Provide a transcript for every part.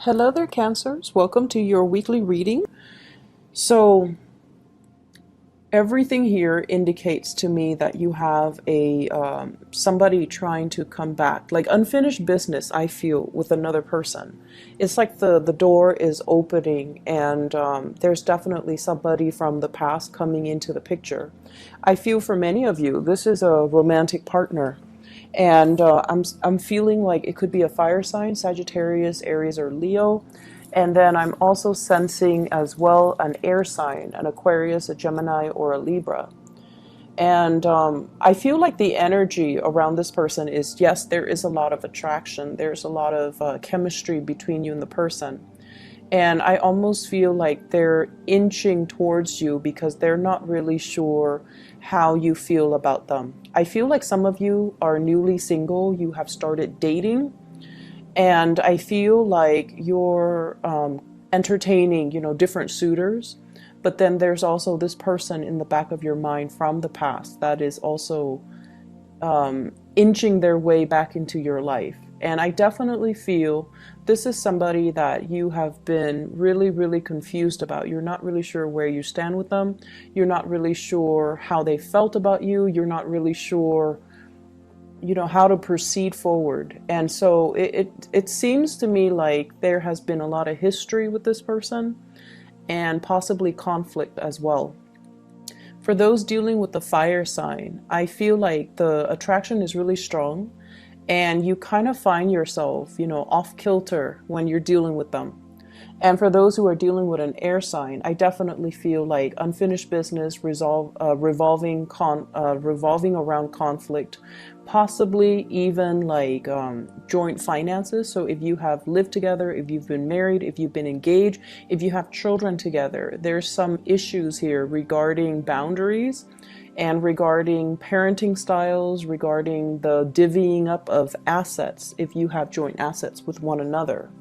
Hello there, Cancers. Welcome to your weekly reading. So, everything here indicates to me that you have a somebody trying to come back, like unfinished business. I feel with another person. It's like the door is opening, and there's definitely somebody from the past coming into the picture. I feel for many of you, this is a romantic partner. And I'm feeling like it could be a fire sign, Sagittarius, Aries, or Leo. And then I'm also sensing as well an air sign, an Aquarius, a Gemini, or a Libra. And I feel like the energy around this person is, yes, there is a lot of attraction. There's a lot of chemistry between you and the person. And I almost feel like they're inching towards you because they're not really sure how you feel about them. I feel like some of you are newly single, you have started dating, and I feel like you're entertaining, different suitors. But then there's also this person in the back of your mind from the past that is also inching their way back into your life. And I definitely feel this is somebody that you have been really, really confused about. You're not really sure where you stand with them. You're not really sure how they felt about you. You're not really sure, how to proceed forward. And so it seems to me like there has been a lot of history with this person and possibly conflict as well. For those dealing with the fire sign, I feel like the attraction is really strong and you kind of find yourself, off kilter when you're dealing with them. And for those who are dealing with an air sign, I definitely feel like unfinished business revolving around conflict, possibly even like joint finances. So if you have lived together, if you've been married, if you've been engaged, if you have children together, there's some issues here regarding boundaries and regarding parenting styles, regarding the divvying up of assets if you have joint assets with one another.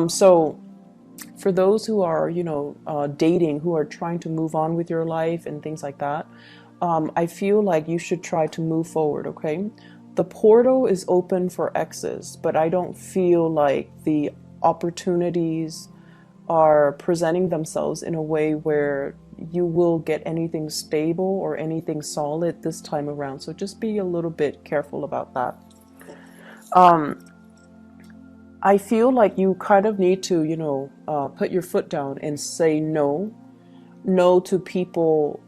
So for those who are, dating, who are trying to move on with your life and things like that, I feel like you should try to move forward, okay? The portal is open for exes, but I don't feel like the opportunities are presenting themselves in a way where you will get anything stable or anything solid this time around. So just be a little bit careful about that. I feel like you kind of need to, put your foot down and say no. No to people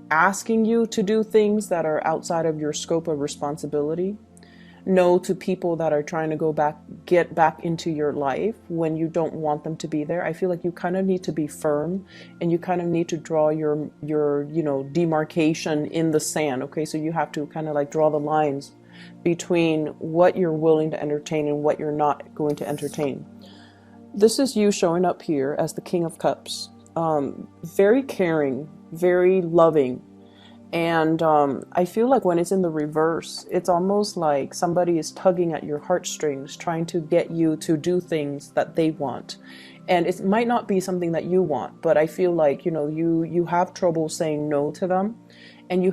asking you to do things that are outside of your scope of responsibility. No to people that are trying to get back into your life when you don't want them to be there. I feel like you kind of need to be firm and you kind of need to draw your demarcation in the sand. Okay, so you have to kind of like draw the lines between what you're willing to entertain and what you're not going to entertain. This is you showing up here as the King of Cups. Very caring, very loving. And I feel like when it's in the reverse, it's almost like somebody is tugging at your heartstrings, trying to get you to do things that they want. And it might not be something that you want, but I feel like, you have trouble saying no to them, and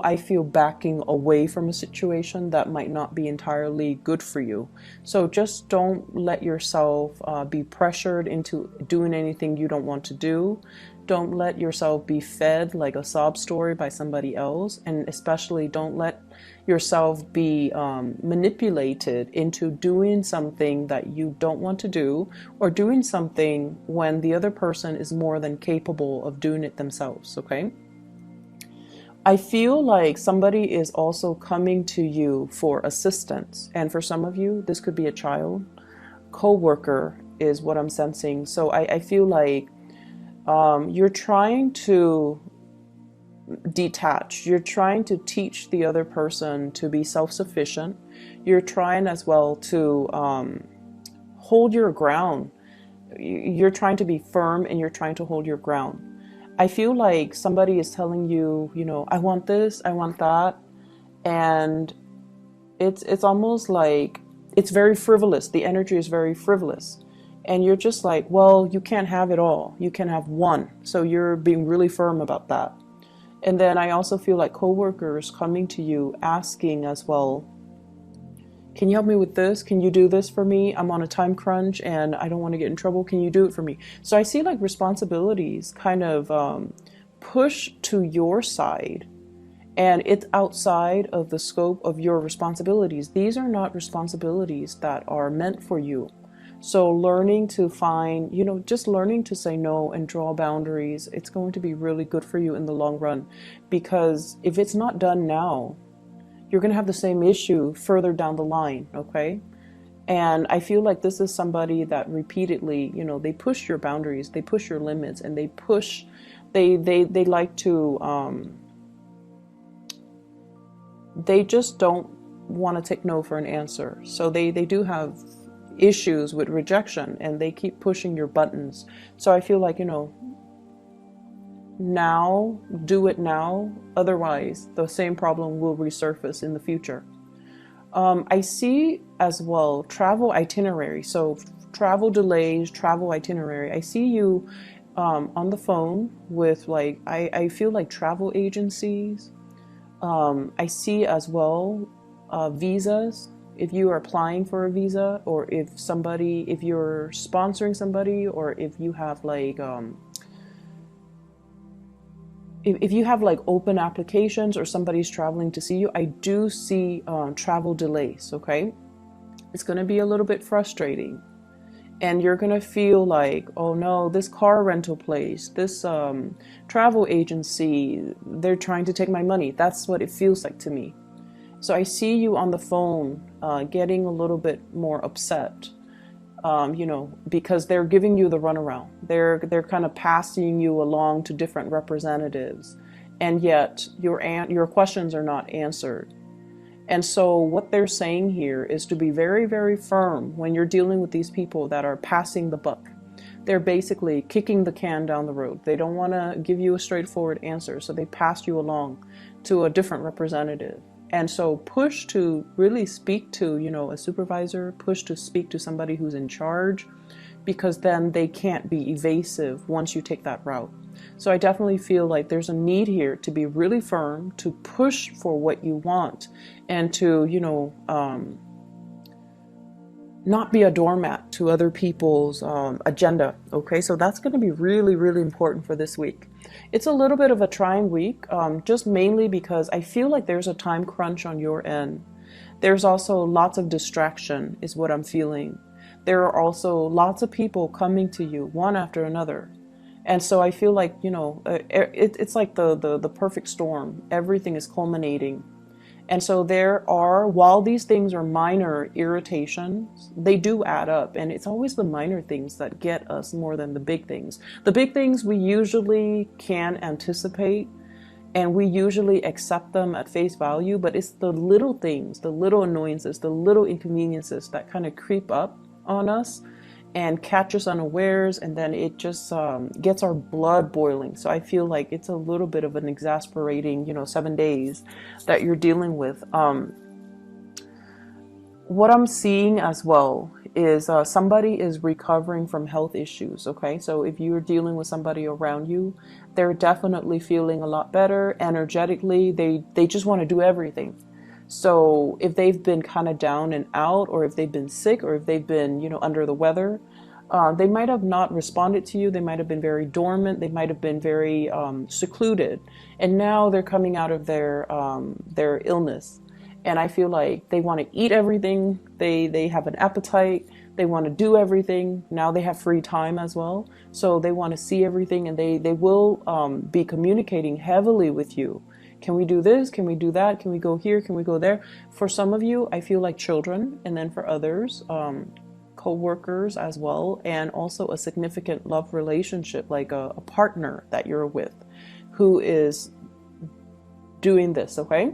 I feel, backing away from a situation that might not be entirely good for you. So just don't let yourself be pressured into doing anything you don't want to do. Don't let yourself be fed like a sob story by somebody else. And especially don't let yourself be manipulated into doing something that you don't want to do, or doing something when the other person is more than capable of doing it themselves, okay? I feel like somebody is also coming to you for assistance. And for some of you, this could be a child. Co-worker is what I'm sensing. So I feel like you're trying to detach. You're trying to teach the other person to be self-sufficient. You're trying as well to hold your ground. You're trying to be firm and you're trying to hold your ground. I feel like somebody is telling you, I want this, I want that. And it's almost like it's very frivolous. The energy is very frivolous. And you're just like, well, you can't have it all. You can have one. So you're being really firm about that. And then I also feel like coworkers coming to you asking as well, Can you help me with this? Can you do this for me? I'm on a time crunch and I don't want to get in trouble. Can you do it for me? So I see like responsibilities kind of push to your side, and it's outside of the scope of your responsibilities. These are not responsibilities that are meant for you. So learning to find, just learning to say no and draw boundaries, it's going to be really good for you in the long run. Because if it's not done now, you're going to have the same issue further down the line, okay? And I feel like this is somebody that repeatedly, they push your boundaries, they push your limits, and they like to, they just don't want to take no for an answer. So they do have issues with rejection, and they keep pushing your buttons. So I feel like, now, do it now. Otherwise, the same problem will resurface in the future. I see as well travel itinerary. So travel delays, travel itinerary. I see you on the phone with like, I feel like travel agencies. I see as well visas. If you are applying for a visa, or if you're sponsoring somebody, or if you have like, if you have like open applications, or somebody's traveling to see you, I do see travel delays, okay? It's going to be a little bit frustrating. And you're going to feel like, oh no, this car rental place, this travel agency, they're trying to take my money. That's what it feels like to me. So I see you on the phone getting a little bit more upset, because they're giving you the runaround. They're kind of passing you along to different representatives, and yet your questions are not answered. And so what they're saying here is to be very, very firm when you're dealing with these people that are passing the buck. They're basically kicking the can down the road. They don't want to give you a straightforward answer, so they pass you along to a different representative. And so push to really speak to, a supervisor, push to speak to somebody who's in charge, because then they can't be evasive once you take that route. So I definitely feel like there's a need here to be really firm, to push for what you want, and to, not be a doormat to other people's agenda. Okay, so that's going to be really, really important for this week. It's a little bit of a trying week, just mainly because I feel like there's a time crunch on your end. There's also lots of distraction is what I'm feeling. There are also lots of people coming to you one after another. And so I feel like, it's like the perfect storm. Everything is culminating. And so while these things are minor irritations, they do add up. And it's always the minor things that get us more than the big things. The big things we usually can anticipate, and we usually accept them at face value, but it's the little things, the little annoyances, the little inconveniences that kind of creep up on us and catch us unawares, and then it just gets our blood boiling. So I feel like it's a little bit of an exasperating, 7 days that you're dealing with. What I'm seeing as well is somebody is recovering from health issues, okay? So if you're dealing with somebody around you, they're definitely feeling a lot better energetically. They just want to do everything. So if they've been kind of down and out, or if they've been sick, or if they've been, under the weather, they might have not responded to you. They might have been very dormant. They might have been very secluded. And now they're coming out of their illness. And I feel like they want to eat everything. They have an appetite. They want to do everything. Now they have free time as well. So they want to see everything, and they will be communicating heavily with you. Can we do this? Can we do that? Can we go here? Can we go there? For some of you, I feel like children, and then for others, co-workers as well, and also a significant love relationship, like a partner that you're with who is doing this, okay?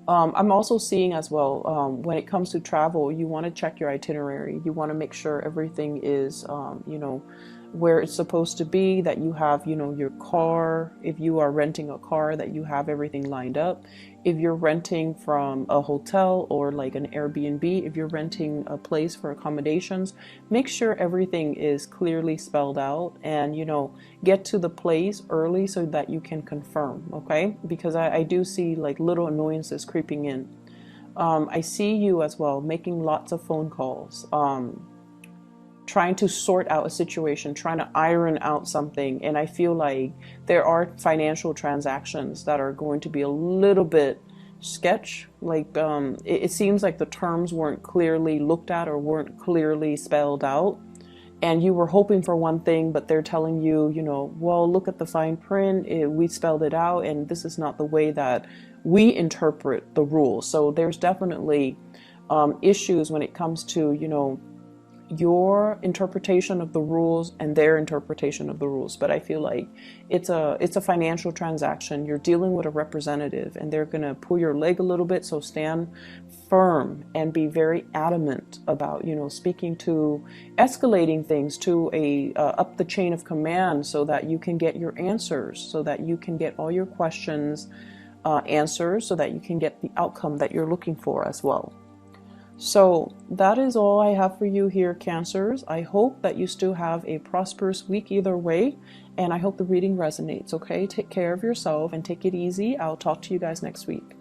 I'm also seeing as well, when it comes to travel, you want to check your itinerary. You want to make sure everything is, where it's supposed to be, that you have, your car. If you are renting a car, that you have everything lined up. If you're renting from a hotel or like an Airbnb, if you're renting a place for accommodations, make sure everything is clearly spelled out, and, get to the place early so that you can confirm, okay? Because I do see like little annoyances creeping in. I see you as well making lots of phone calls, trying to sort out a situation, trying to iron out something. And I feel like there are financial transactions that are going to be a little bit sketch. Like it seems like the terms weren't clearly looked at or weren't clearly spelled out. And you were hoping for one thing, but they're telling you, you know, well, look at the fine print. We spelled it out, and this is not the way that we interpret the rules. So there's definitely issues when it comes to, you know, your interpretation of the rules and their interpretation of the rules. But I feel like it's a financial transaction. You're dealing with a representative, and they're going to pull your leg a little bit. So stand firm and be very adamant about, you know, speaking to, escalating things to a up the chain of command, so that you can get your answers, so that you can get all your questions answers, so that you can get the outcome that you're looking for as well. So that is all I have for you here, Cancers. I hope that you still have a prosperous week either way, and I hope the reading resonates, okay? Take care of yourself and take it easy. I'll talk to you guys next week.